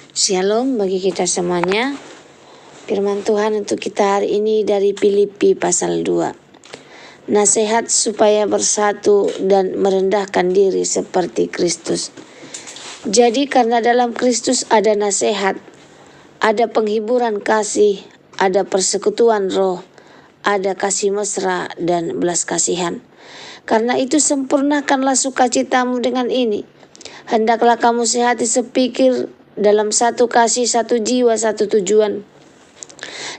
Shalom bagi kita semuanya. Firman Tuhan untuk kita hari ini dari Filipi pasal 2. Nasihat supaya bersatu dan merendahkan diri seperti Kristus. Jadi karena dalam Kristus ada nasihat, ada penghiburan kasih, ada persekutuan roh, ada kasih mesra dan belas kasihan. Karena itu sempurnakanlah sukacitamu dengan ini. Hendaklah kamu sehati sepikir, dalam satu kasih, satu jiwa, satu tujuan,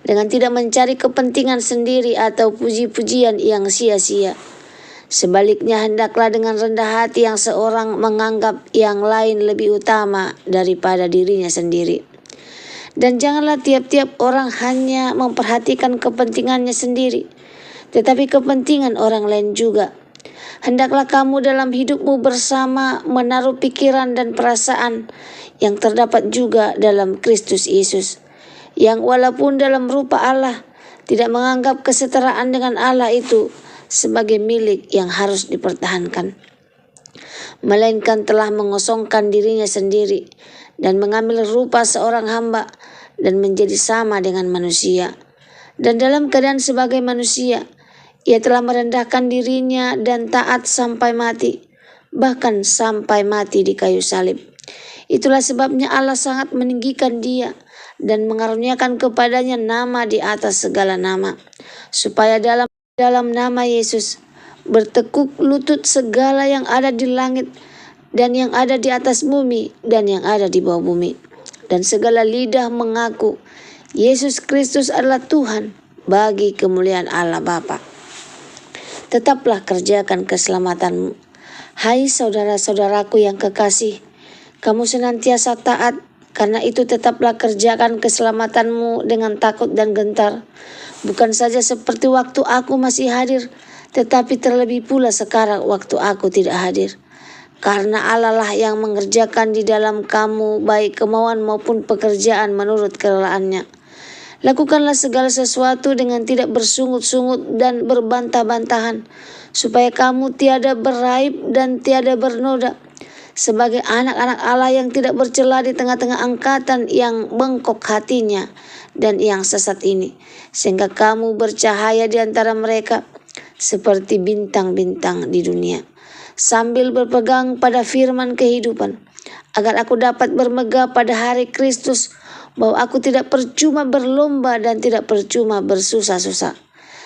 dengan tidak mencari kepentingan sendiri atau puji-pujian yang sia-sia. Sebaliknya hendaklah dengan rendah hati yang seorang menganggap yang lain lebih utama daripada dirinya sendiri. Dan janganlah tiap-tiap orang hanya memperhatikan kepentingannya sendiri, tetapi kepentingan orang lain juga. Hendaklah kamu dalam hidupmu bersama menaruh pikiran dan perasaan yang terdapat juga dalam Kristus Yesus, yang walaupun dalam rupa Allah tidak menganggap kesetaraan dengan Allah itu sebagai milik yang harus dipertahankan, melainkan telah mengosongkan dirinya sendiri dan mengambil rupa seorang hamba dan menjadi sama dengan manusia. Dan dalam keadaan sebagai manusia, ia telah merendahkan dirinya dan taat sampai mati, bahkan sampai mati di kayu salib. Itulah sebabnya Allah sangat meninggikan dia dan mengaruniakan kepadanya nama di atas segala nama, supaya dalam nama Yesus bertekuk lutut segala yang ada di langit dan yang ada di atas bumi dan yang ada di bawah bumi, dan segala lidah mengaku Yesus Kristus adalah Tuhan, bagi kemuliaan Allah Bapa. Tetaplah kerjakan keselamatanmu. Hai saudara-saudaraku yang kekasih, kamu senantiasa taat, karena itu tetaplah kerjakan keselamatanmu dengan takut dan gentar. Bukan saja seperti waktu aku masih hadir, tetapi terlebih pula sekarang waktu aku tidak hadir. Karena Allah lah yang mengerjakan di dalam kamu baik kemauan maupun pekerjaan menurut kerelaannya. Lakukanlah segala sesuatu dengan tidak bersungut-sungut dan berbantah-bantahan, supaya kamu tiada beraib dan tiada bernoda, sebagai anak-anak Allah yang tidak bercela di tengah-tengah angkatan yang bengkok hatinya dan yang sesat ini, sehingga kamu bercahaya di antara mereka seperti bintang-bintang di dunia, sambil berpegang pada firman kehidupan, agar aku dapat bermegah pada hari Kristus, bahwa aku tidak percuma berlomba dan tidak percuma bersusah-susah.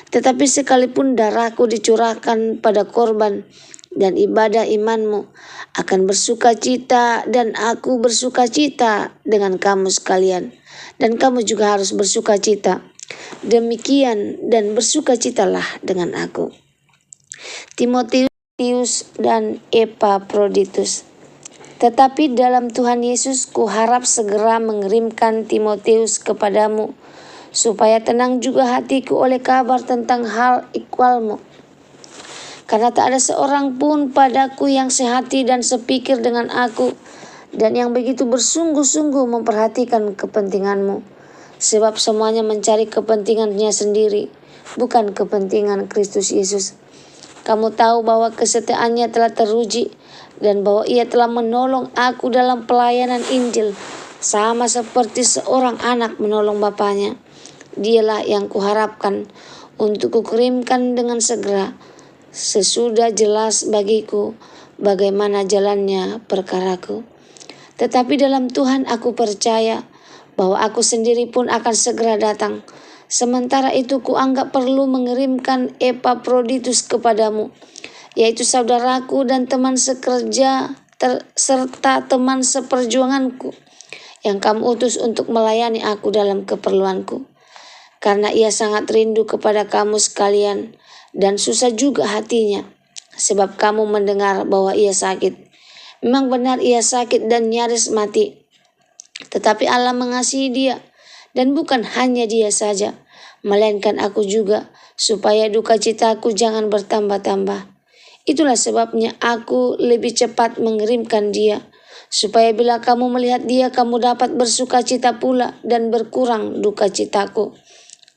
Tetapi sekalipun darahku dicurahkan pada korban dan ibadah imanmu, akan bersukacita, dan aku bersukacita dengan kamu sekalian, dan kamu juga harus bersukacita. Demikian, dan bersukacitalah dengan aku. Timotius dan Epaphroditus. Tetapi dalam Tuhan Yesus kuharap segera mengirimkan Timotius kepadamu, supaya tenang juga hatiku oleh kabar tentang hal ikhwalmu. Karena tak ada seorang pun padaku yang sehati dan sepikir dengan aku, dan yang begitu bersungguh-sungguh memperhatikan kepentinganmu. Sebab semuanya mencari kepentingannya sendiri, bukan kepentingan Kristus Yesus. Kamu tahu bahwa kesetiaannya telah teruji, dan bahwa ia telah menolong aku dalam pelayanan Injil, sama seperti seorang anak menolong bapaknya. Dialah yang kuharapkan untuk kukirimkan dengan segera, sesudah jelas bagiku bagaimana jalannya perkaraku. Tetapi dalam Tuhan aku percaya bahwa aku sendiri pun akan segera datang. Sementara itu kuanggap perlu mengirimkan Epaphroditus kepadamu, yaitu saudaraku dan teman sekerja serta teman seperjuanganku, yang kamu utus untuk melayani aku dalam keperluanku. Karena ia sangat rindu kepada kamu sekalian, dan susah juga hatinya, sebab kamu mendengar bahwa ia sakit. Memang benar ia sakit dan nyaris mati, tetapi Allah mengasihi dia, dan bukan hanya dia saja, melainkan aku juga, supaya duka citaku jangan bertambah-tambah. Itulah sebabnya aku lebih cepat mengirimkan dia, supaya bila kamu melihat dia, kamu dapat bersuka cita pula dan berkurang duka citaku.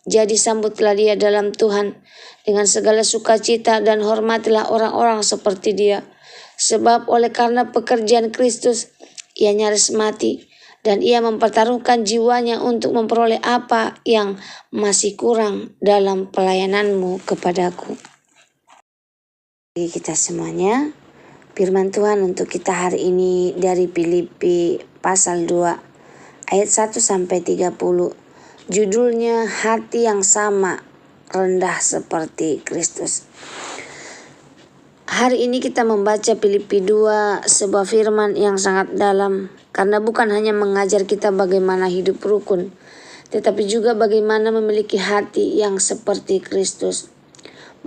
Jadi sambutlah dia dalam Tuhan dengan segala sukacita, dan hormatilah orang-orang seperti dia. Sebab oleh karena pekerjaan Kristus ia nyaris mati, dan ia mempertaruhkan jiwanya untuk memperoleh apa yang masih kurang dalam pelayananmu kepadaku. Bagi kita semuanya, firman Tuhan untuk kita hari ini dari Filipi pasal 2 ayat 1-30. Judulnya hati yang sama, rendah seperti Kristus. Hari ini kita membaca Filipi 2, sebuah firman yang sangat dalam, karena bukan hanya mengajar kita bagaimana hidup rukun, tetapi juga bagaimana memiliki hati yang seperti Kristus.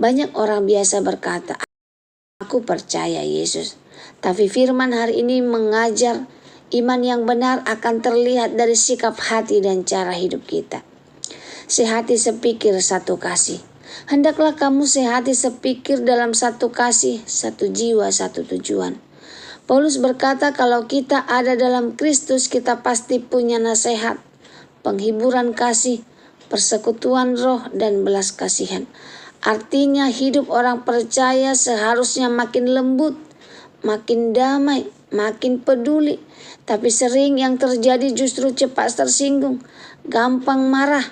Banyak orang biasa berkata, "Aku percaya Yesus." Tapi firman hari ini mengajar iman yang benar akan terlihat dari sikap hati dan cara hidup kita. Sehati sepikir satu kasih. Hendaklah kamu sehati sepikir dalam satu kasih, satu jiwa, satu tujuan. Paulus berkata kalau kita ada dalam Kristus, kita pasti punya nasihat, penghiburan kasih, persekutuan roh, dan belas kasihan. Artinya hidup orang percaya seharusnya makin lembut, makin damai, makin peduli. Tapi sering yang terjadi justru cepat tersinggung, gampang marah,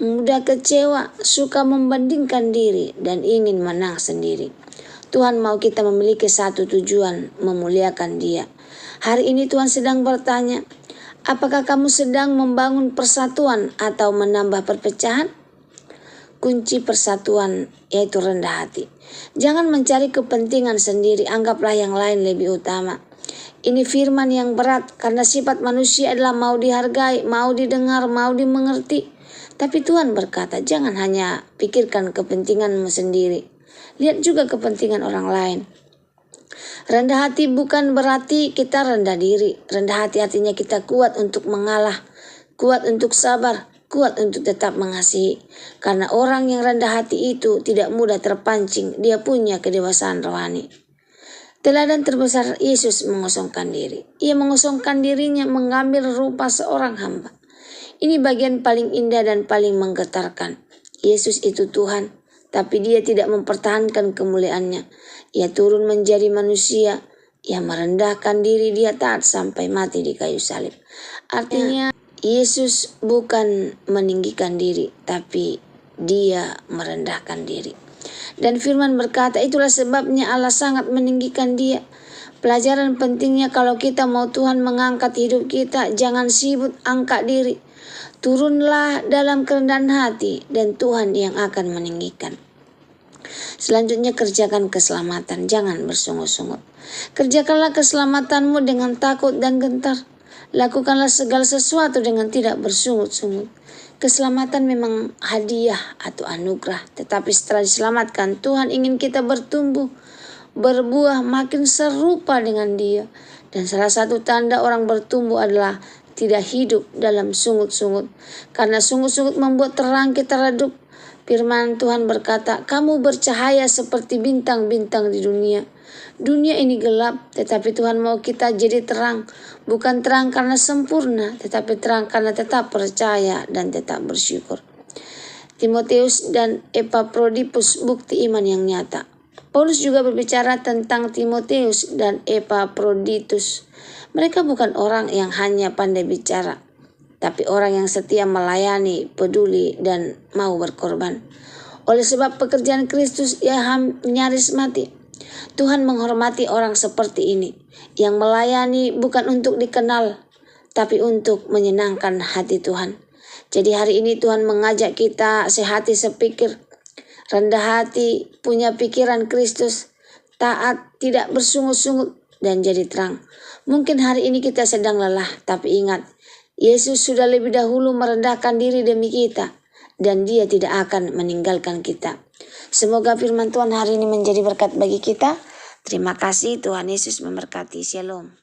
mudah kecewa, suka membandingkan diri, dan ingin menang sendiri. Tuhan mau kita memiliki satu tujuan, memuliakan Dia. Hari ini Tuhan sedang bertanya, apakah kamu sedang membangun persatuan atau menambah perpecahan? Kunci persatuan yaitu rendah hati. Jangan mencari kepentingan sendiri, anggaplah yang lain lebih utama. Ini firman yang berat karena sifat manusia adalah mau dihargai, mau didengar, mau dimengerti. Tapi Tuhan berkata, jangan hanya pikirkan kepentinganmu sendiri. Lihat juga kepentingan orang lain. Rendah hati bukan berarti kita rendah diri. Rendah hati artinya kita kuat untuk mengalah, kuat untuk sabar, kuat untuk tetap mengasihi. Karena orang yang rendah hati itu tidak mudah terpancing. Dia punya kedewasaan rohani. Teladan terbesar Yesus mengosongkan diri. Ia mengosongkan dirinya, mengambil rupa seorang hamba. Ini bagian paling indah dan paling menggetarkan. Yesus itu Tuhan, tapi Dia tidak mempertahankan kemuliaannya. Ia turun menjadi manusia. Ia merendahkan diri, Dia taat sampai mati di kayu salib. Artinya Yesus bukan meninggikan diri, tapi Dia merendahkan diri. Dan firman berkata, itulah sebabnya Allah sangat meninggikan Dia. Pelajaran pentingnya kalau kita mau Tuhan mengangkat hidup kita, jangan sibuk angkat diri. Turunlah dalam kerendahan hati dan Tuhan yang akan meninggikan. Selanjutnya kerjakan keselamatan, jangan bersungut-sungut. Kerjakanlah keselamatanmu dengan takut dan gentar. Lakukanlah segala sesuatu dengan tidak bersungut-sungut. Keselamatan memang hadiah atau anugerah, tetapi setelah diselamatkan Tuhan ingin kita bertumbuh, berbuah, makin serupa dengan Dia. Dan salah satu tanda orang bertumbuh adalah tidak hidup dalam sungut-sungut. Karena sungut-sungut membuat terang kita redup. Firman Tuhan berkata, kamu bercahaya seperti bintang-bintang di dunia. Dunia ini gelap, tetapi Tuhan mau kita jadi terang. Bukan terang karena sempurna, tetapi terang karena tetap percaya dan tetap bersyukur. Timotius dan Epaphroditus, bukti iman yang nyata. Paulus juga berbicara tentang Timotius dan Epaphroditus. Mereka bukan orang yang hanya pandai bicara, tapi orang yang setia melayani, peduli, dan mau berkorban. Oleh sebab pekerjaan Kristus ia nyaris mati. Tuhan menghormati orang seperti ini, yang melayani bukan untuk dikenal, tapi untuk menyenangkan hati Tuhan. Jadi hari ini Tuhan mengajak kita sehati sepikir, rendah hati, punya pikiran Kristus, taat, tidak bersungut-sungut, dan jadi terang. Mungkin hari ini kita sedang lelah, tapi ingat, Yesus sudah lebih dahulu merendahkan diri demi kita, dan Dia tidak akan meninggalkan kita. Semoga firman Tuhan hari ini menjadi berkat bagi kita. Terima kasih, Tuhan Yesus memberkati. Shalom.